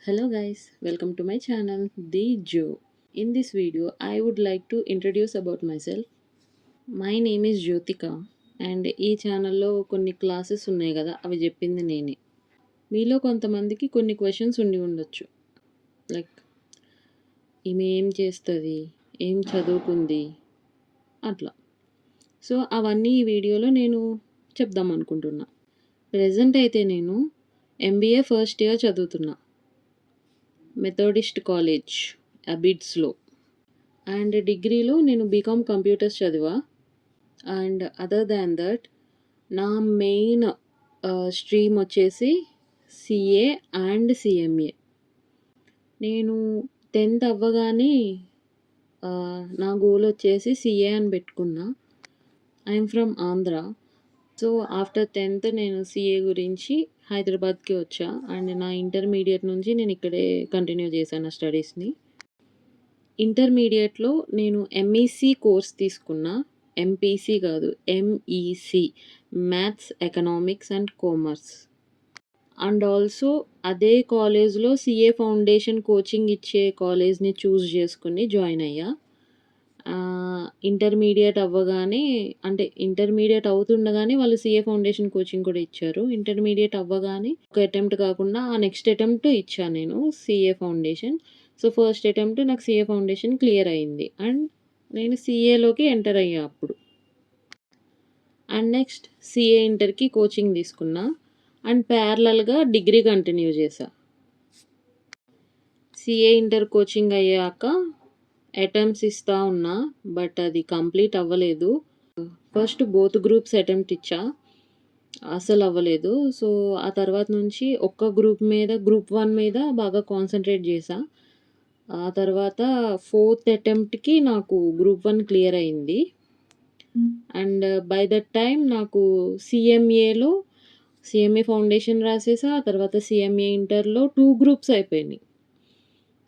Hello guys, welcome to my channel The Joe. In this video, I would like to introduce about myself. My name is Jyotika and ఈ ఛానల్లో కొన్ని classes ఉన్నాయి కదా అవి చెప్పింది నేనే. మీలో కొంతమందికి కొన్ని క్వశ్చన్స్ ఉండి ఉండొచ్చు. లైక్ ఈమె ఏం చేస్తుంది, ఏం చదువుకుంది అట్లా. సో అవన్నీ ఈ వీడియోలో నేను చెప్దాం అనుకుంటున్నా. ప్రెజెంట్ అయితే నేను MBA ఫస్ట్ ఇయర్ చదువుతున్నా. మెథోడిస్ట్ కాలేజ్ అబిడ్స్లో. అండ్ డిగ్రీలో నేను బీకామ్ కంప్యూటర్స్ చదివా. అండ్ అదర్ దాన్ దట్ నా మెయిన్ స్ట్రీమ్ వచ్చేసి సిఏ అండ్ సిఎంఏ. నేను 10th అవ్వగానే నా గోల్ వచ్చేసి సిఏ అని పెట్టుకున్నా. I'm from Andhra. So after 10th నేను సిఏ గురించి హైదరాబాద్కి వచ్చా. అండ్ నా ఇంటర్మీడియట్ నుంచి నేను ఇక్కడే కంటిన్యూ చేశాను నా స్టడీస్ని. ఇంటర్మీడియట్‌లో నేను ఎంఈసీ కోర్స్ తీసుకున్నా. ఎంపీసీ కాదు, MEC maths, economics and commerce. And also అదే కాలేజ్‌లో సీఏ ఫౌండేషన్ కోచింగ్ ఇచ్చే కాలేజ్‌ని చూజ్ చేసుకొని జాయిన్ అయ్యా. ఇంటర్మీడియట్ అవ్వగానే అంటే ఇంటర్మీడియట్ అవుతుండగానే వాళ్ళు సీఏ ఫౌండేషన్ కోచింగ్ కూడా ఇచ్చారు. ఇంటర్మీడియట్ అవ్వగానే ఒక అటెంప్ట్ కాకుండా ఆ నెక్స్ట్ అటెంప్ట్ ఇచ్చా నేను CA foundation. So first attempt నాకు సీఏ ఫౌండేషన్ క్లియర్ అయింది. అండ్ నేను సీఏలోకి ఎంటర్ అయ్యా అప్పుడు. అండ్ నెక్స్ట్ సీఏ ఇంటర్‌కి కోచింగ్ తీసుకున్నా. అండ్ ప్యారలల్‌గా డిగ్రీ కంటిన్యూ చేశా. సీఏ ఇంటర్ కోచింగ్ అయ్యాక అటెంప్ట్స్ ఇస్తా ఉన్నా. బట్ అది కంప్లీట్ అవ్వలేదు. ఫస్ట్ బోత్ గ్రూప్స్ అటెంప్ట్ ఇచ్చా. అసలు అవ్వలేదు. సో ఆ తర్వాత నుంచి ఒక్క గ్రూప్ మీద గ్రూప్ 1 మీద బాగా కాన్సంట్రేట్ చేశా. ఆ తర్వాత 4th అటెంప్ట్‌కి నాకు గ్రూప్ 1 క్లియర్ అయింది. అండ్ బై దట్ టైమ్ నాకు సీఎంఏలో సీఎంఏ ఫౌండేషన్ రాసేసా. ఆ తర్వాత సీఎంఏ ఇంటర్‌లో 2 గ్రూప్స్ అయిపోయినాయి.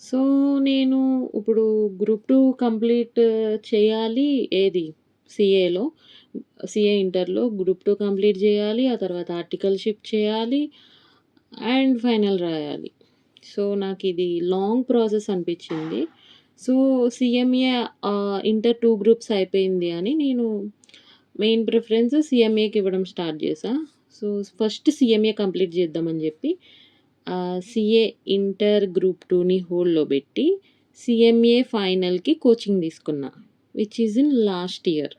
సో నేను ఇప్పుడు గ్రూప్ 2 కంప్లీట్ చేయాలి. ఏది సీఏలో. సీఏ ఇంటర్‌లో గ్రూప్ 2 కంప్లీట్ చేయాలి. ఆ తర్వాత ఆర్టికల్‌షిప్ చేయాలి. అండ్ ఫైనల్ రాయాలి. సో నాకిది లాంగ్ ప్రాసెస్ అనిపించింది. సో సీఎంఏ ఇంటర్ 2 గ్రూప్స్ అయిపోయింది అని నేను మెయిన్ ప్రిఫరెన్స్ సీఎంఏకి ఇవ్వడం స్టార్ట్ చేశా. సో ఫస్ట్ సీఎంఏ కంప్లీట్ చేద్దామని చెప్పి సీఏ ఇంటర్ గ్రూప్ 2ని హోల్డ్‌లో పెట్టి సీఎంఏ ఫైనల్‌కి కోచింగ్ తీసుకున్నా. Which is in last year.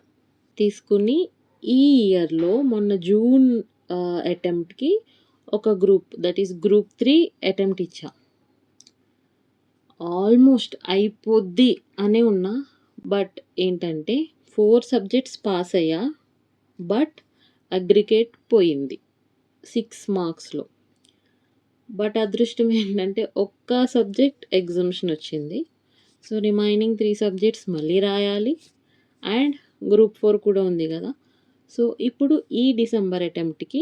తీసుకుని ఈ ఇయర్‌లో మొన్న జూన్ అటెంప్ట్‌కి ఒక group that is group 3 attempt ఇచ్చా. ఆల్మోస్ట్ అయిపోద్ది అనే ఉన్నా. బట్ ఏంటంటే 4 సబ్జెక్ట్స్ పాస్ అయ్యా. బట్ అగ్రిగేట్ పోయింది 6 మార్క్స్‌లో. బట్ అదృష్టం ఏంటంటే ఒక్క సబ్జెక్ట్ ఎగ్జామ్షన్ వచ్చింది. సో రిమైనింగ్ 3 సబ్జెక్ట్స్ మళ్ళీ రాయాలి. అండ్ గ్రూప్ 4 కూడా ఉంది కదా. సో ఇప్పుడు ఈ డిసెంబర్ అటెంప్ట్‌కి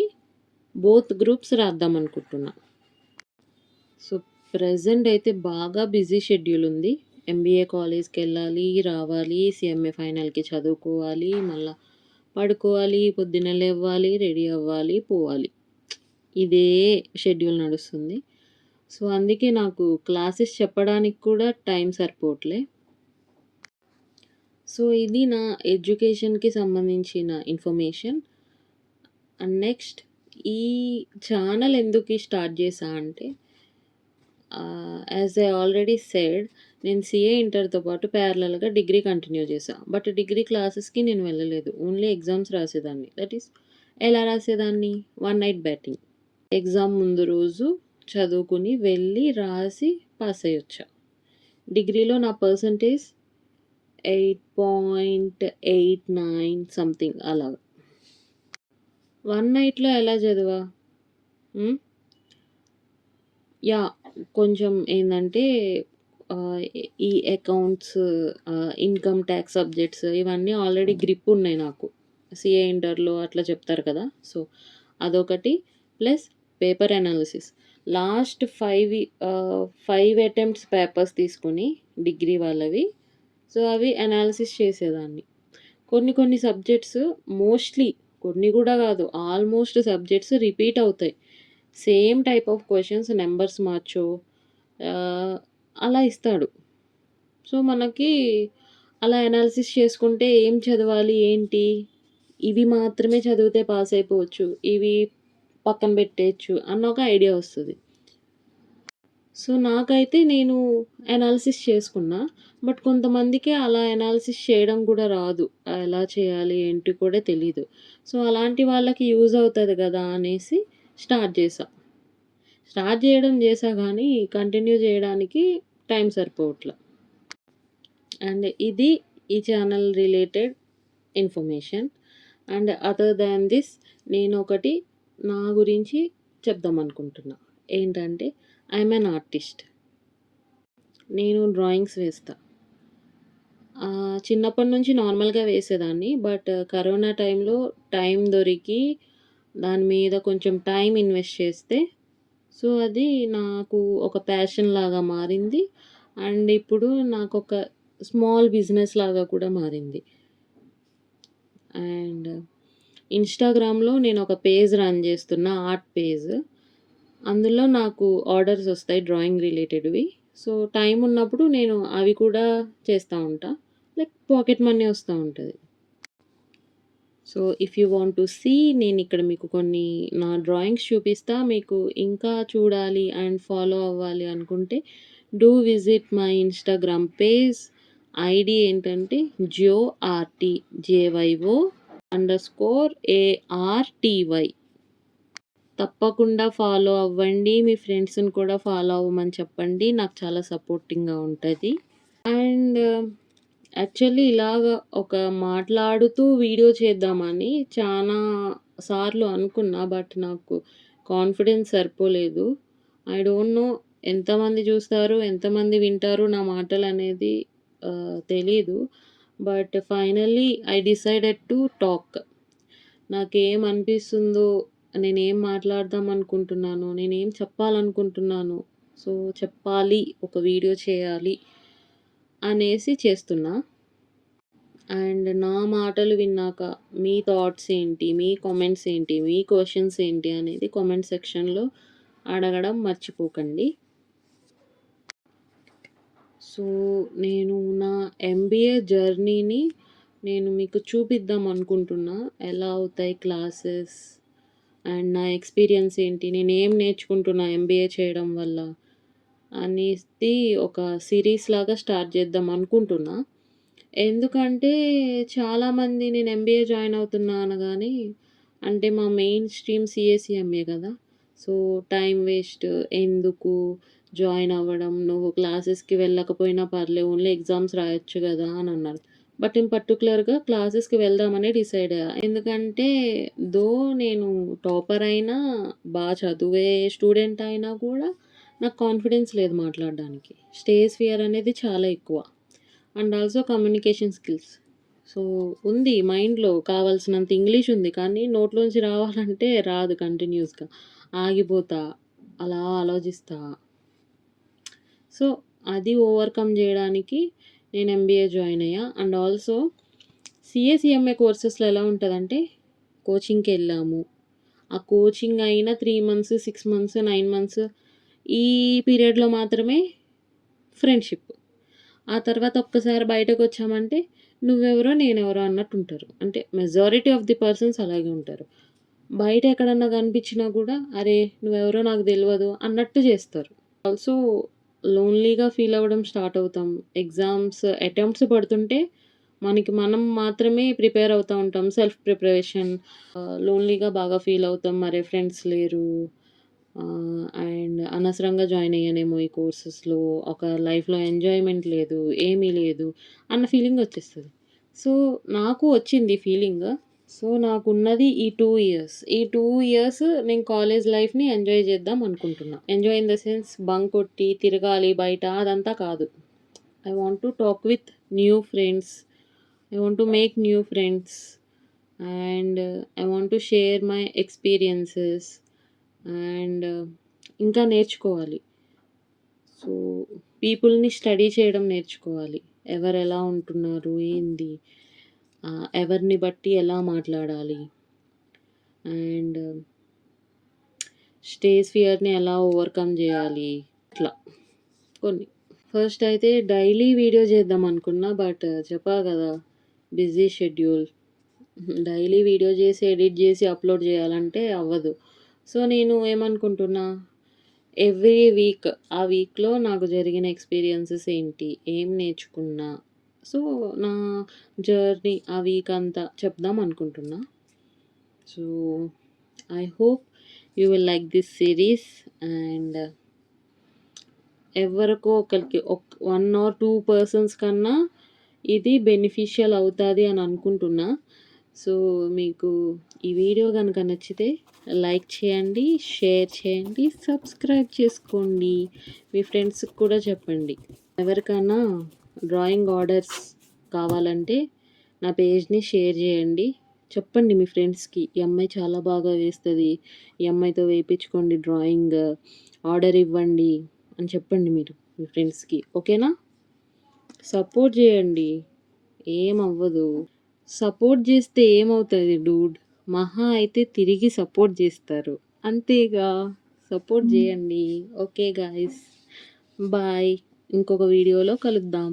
బోత్ గ్రూప్స్ రాద్దాం అనుకుంటున్నా. సో ప్రెజెంట్ అయితే బాగా బిజీ షెడ్యూల్ ఉంది. ఎంబీఏ కాలేజ్‌కెళ్ళాలి, రావాలి, సీఎంఏ ఫైనల్‌కి చదువుకోవాలి, మళ్ళా పడుకోవాలి, పొద్దున్నే లేవ్వాలి, రెడీ అవ్వాలి, పోవాలి. ఇదే షెడ్యూల్ నడుస్తుంది. సో అందుకే నాకు క్లాసెస్ చెప్పడానికి కూడా టైం సరిపోవట్లే. సో ఇది నా ఎడ్యుకేషన్‌కి సంబంధించిన ఇన్ఫర్మేషన్. అండ్ నెక్స్ట్ ఈ ఛానల్ ఎందుకు స్టార్ట్ చేశా అంటే యాజ్ ఐ ఆల్రెడీ సెడ్ నేను సీఏ ఇంటర్‌తో పాటు ప్యారలల్‌గా డిగ్రీ కంటిన్యూ చేశా. బట్ డిగ్రీ క్లాసెస్‌కి నేను వెళ్ళలేదు. ఓన్లీ ఎగ్జామ్స్ రాసేదాన్ని. దట్ ఈస్ ఎలా రాసేదాన్ని? One night batting. ఎగ్జామ్ ముందు రోజు చదువుకుని వెళ్ళి రాసి పాస్ అయ్యొచ్చా. డిగ్రీలో నా పర్సంటేజ్ 8.89 సంథింగ్ అలాగా. వన్ నైట్‌లో ఎలా చదివా? యాహ్! కొంచెం ఏందంటే ఈ అకౌంట్స్, ఇన్‌కమ్ టాక్స్ సబ్జెక్ట్స్ ఇవన్నీ ఆల్రెడీ గ్రిప్ ఉన్నాయి నాకు. సీఏ ఇంటర్‌లో అట్లా చెప్తారు కదా. సో అదొకటి plus paper analysis. Last 5 attempts papers తీసుకొని డిగ్రీ వాళ్ళవి. సో అవి అనాలిసిస్ చేసేదాన్ని. కొన్ని సబ్జెక్ట్స్ మోస్ట్‌లీ కొన్ని కూడా కాదు ఆల్మోస్ట్ సబ్జెక్ట్స్ రిపీట్ అవుతాయి. Same type of questions numbers మార్చో ఆహ్, అలా ఇస్తాడు. సో, మనకి అలా అనాలిసిస్ చేసుకుంటే ఏం చదవాలి, ఏంటి, ఇవి మాత్రమే చదివితే పాస్ అయిపోవచ్చు, ఇవి పక్కన పెట్టేయొచ్చు అన్న ఒక ఐడియా వస్తది. సో, నాకైతే నేను అనాలిసిస్ చేసుకున్నా. బట్ కొంతమందికి అలా అనాలిసిస్ చేయడం కూడా రాదు. ఎలా చేయాలి ఏంటి కూడా తెలీదు. సో, అలాంటి వాళ్ళకి యూజ్ అవుతది గదా అనేసి స్టార్ట్ చేశా. స్టార్ట్ చేయడం చేశా గానీ కంటిన్యూ చేయడానికి టైం సరిపోవట్ల. అండ్ ఇది ఈ channel related information. And other than this నేనొకటి నా గురించి చెప్దామనుకుంటున్నా. ఏంటంటే ఐయామ్ ఎన్ ఆర్టిస్ట్. నేను డ్రాయింగ్స్ వేస్తా. చిన్నప్పటి నుంచి నార్మల్‌గా వేసేదాన్ని. బట్ కరోనా టైంలో టైం దొరికి దాని మీద కొంచెం టైం ఇన్వెస్ట్ చేస్తే సో, అది నాకు ఒక ప్యాషన్ లాగా మారింది. అండ్ ఇప్పుడు నాకొక స్మాల్ బిజినెస్ లాగా కూడా మారింది. అండ్ ఇన్‌స్టాగ్రామ్‌లో నేనొక పేజ్ రన్ చేస్తున్నా, ఆర్ట్ పేజ్. అందులో నాకు ఆర్డర్స్ ఒస్తాయి డ్రాయింగ్ రిలేటెడ్‌వి. సో, టైం ఉన్నప్పుడు నేను అవి కూడా చేస్తా ఉంటా. లైక్ పాకెట్ మనీ ఒస్తా ఉంటది. So, if you want to see నేనిక్కడ మీకు కొన్ని నా డ్రాయింగ్స్ చూపిస్తా. మీకు ఇంకా చూడాలి అండ్ ఫాలో అవ్వాలి అనుకుంటే do visit my Instagram page. ID ఏంటంటే జోఆర్‌టీ JYO_ARTY. తప్పకుండా ఫాలో అవ్వండి. మీ ఫ్రెండ్స్‌ని కూడా ఫాలో అవ్వమని చెప్పండి. నాకు చాలా సపోర్టింగ్‌గా ఉంటది. అండ్ యాక్చువల్లీ ఇలాగ ఒక మాట్లాడుతూ వీడియో చేద్దామని చానా సార్లు అనుకున్నా. బట్ నాకు కాన్ఫిడెన్స్ సరిపోలేదు. ఐ డోంట్ నో ఎంతమంది చూస్తారు, ఎంతమంది వింటారు నా మాటలనేది తెలీదు. But finally I decided to talk. నాకేమనిపిస్తుందో, నేనేం మాట్లాడదాం అనుకుంటున్నానో, నేనేం చెప్పాలనుకుంటున్నానో, సో, చెప్పాలి, ఒక వీడియో చేయాలి అనేసి చేస్తున్నా. అండ్ నా మాటలు విన్నాక మీ థాట్స్ ఏంటి? మీ కామెంట్స్ ఏంటి? మీ క్వెషన్స్ ఏంటి? అనేది కామెంట్ సెక్షన్‌లో అడగడం మర్చిపోకండి. సో, నేను నా ఎంబీఏ జర్నీని నేను మీకు చూపిద్దాం అనుకుంటున్నా. ఎలా అవుతాయి క్లాసెస్ అండ్ నా ఎక్స్‌పీరియన్స్ ఏంటి? నేనేం నేర్చుకుంటున్నా ఎంబీఏ చేయడం వల్ల అనేది ఒక సీరీస్ లాగా స్టార్ట్ చేద్దాం అనుకుంటున్నా. ఎందుకంటే చాలామంది నేను ఎంబీఏ జాయిన్ అవుతున్నా అనగానే అంటే మా మెయిన్ స్ట్రీమ్ సీఎస్ఈఎంఏ కదా! సో, టైం వేస్ట్ ఎందుకు జాయిన్ అవ్వడం, నువ్వు క్లాసెస్‌కి వెళ్ళకపోయినా పర్లే ఓన్లీ ఎగ్జామ్స్ రాయొచ్చు గదా! అని అన్నారు. బట్ నేను పర్టిక్యులర్‌గా క్లాసెస్‌కి వెళ్దామనే డిసైడ్ అయ్యా. ఎందుకంటే దో నేను టాపర్ అయినా, చదివే స్టూడెంట్ అయినా కూడా నాకు కాన్ఫిడెన్స్ లేదు మాట్లాడడానికి. స్టేజ్ ఫియర్ అనేది చాలా ఎక్కువ. And also communication skills. So, ఉంది మైండ్‌లో కావాల్సినంత ఇంగ్లీష్ ఉంది. కానీ నోట్లోంచి రావాలంటే రాదు కంటిన్యూయస్‌గా. ఆగిపోతా. అలా ఆలోచిస్తా. సో, అది ఓవర్‌కమ్ జేయడానికి నేను ఎంబీఏ జాయిన్ అయ్యా. అండ్ ఆల్సో సీఏ, కోర్సెస్‌లో ఎలా ఉంటదంటే కోచింగ్‌కెళ్ళాము. ఆ కోచింగ్ అయిన 3 మంత్స్, 6 మంత్స్, 9 మంత్స్ ఈ పీరియడ్‌లో మాత్రమే ఫ్రెండ్‌షిప్. ఆ తర్వాత ఒక్కసారి బయటకొచ్చామంటే నువ్వెవరో, నేనెవరో అన్నట్టుంటారు. అంటే మెజారిటీ ఆఫ్ ది పర్సన్స్ అలాగే ఉంటారు. బయట ఎక్కడన్నా కనిపించినా గూడా అరే! నువ్వెవరో నాకు దెలవదు అన్నట్టు జేస్తారు. ఆల్సో లోన్‌లీగా ఫీల్ అవ్వడం స్టార్ట్ అవుతాం. ఎగ్జామ్స్ అటెంప్ట్స్ పడుతుంటే మనకి మనం మాత్రమే ప్రిపేర్ అవుతా ఉంటాం. Self preparation. లోన్‌లీగా బాగా ఫీల్ అవుతాం. అరే! ఫ్రెండ్స్ లేరు. అండ్ అనవసరంగా జాయిన్ అయ్యానేమో ఈ కోర్సెస్‌లో. ఒక లైఫ్‌లో ఎంజాయ్‌మెంట్ లేదు. ఏమీ లేదు అన్న ఫీలింగ్ వచ్చేస్తది. సో, నాకు వచ్చింది ఫీలింగ్. సో, నాకున్నది ఈ 2 ఇయర్స్. ఈ 2 ఇయర్స్ నేను కాలేజ్ లైఫ్‌ని ఎంజాయ్ చేద్దాం అనుకుంటున్నా. Enjoy in the sense bunk కొట్టి తిరగాలి బయట అదంతా కాదు. I want to talk with new friends. I want to make new friends. And I want to share my experiences. And ఇంకా నేర్చుకోవాలి. సో, పీపుల్‌ని స్టడీ చేయడం నేర్చుకోవాలి. ఎవరెలా ఉంటున్నారు? ఏంది? ఎవరిని బట్టి ఎలా మాట్లాడాలి? అండ్ స్టేజ్ ఫియర్‌ని ఎలా ఓవర్‌కమ్ జేయాలి? ఇట్లా. కొన్ని. ఫస్ట్ అయితే డైలీ వీడియో చేద్దాం అనుకున్నా. బట్ చెప్పా కదా! Busy schedule. డైలీ వీడియో చేసి, ఎడిట్ చేసి, అప్‌లోడ్ చేయాలంటే అవ్వదు. సో, నేను ఏమనుకుంటున్నా, ఎవ్రీ వీక్ ఆ వీక్‌లో నాకు జరిగిన ఎక్స్‌పీరియన్సెస్ ఏంటి? ఏం నేర్చుకున్నా? సో, నా జర్నీ ఆ వీక్ అంతా చెప్దాం అనుకుంటున్నా. So, I hope you will like this series and ఎవరికో ఒకరికి 1 ఆర్ 2 పర్సన్స్ కన్నా ఇది బెనిఫిషియల్ అవుతాది అని అనుకుంటున్నా. సో, మీకు ఈ వీడియో గనుక నచ్చితే లైక్ చేయండి, షేర్ చేయండి, సబ్స్క్రైబ్ చేసుకోండి. మీ ఫ్రెండ్స్‌కి కూడా చెప్పండి. ఎవరికైనా డ్రాయింగ్ ఆర్డర్స్ కావాలంటే నా పేజ్‌ని షేర్ చేయండి. చెప్పండి మీ ఫ్రెండ్స్‌కి. ఈ అమ్మాయి చాలా బాగా వేస్తది. ఈ అమ్మాయితో వేయించుకోండి డ్రాయింగ్. ఆర్డర్ ఇవ్వండి అని చెప్పండి మీరు మీ ఫ్రెండ్స్‌కి. ఓకేనా? సపోర్ట్ చేయండి. ఏమవ్వదు. సపోర్ట్ చేస్తే ఏమవుతది డూడ్? మహా అయితే తిరిగి సపోర్ట్ చేస్తారు. అంతేగా. సపోర్ట్ చేయండి. Okay guys. బాయ్. ఇంకొక వీడియోలో కలుద్దాం.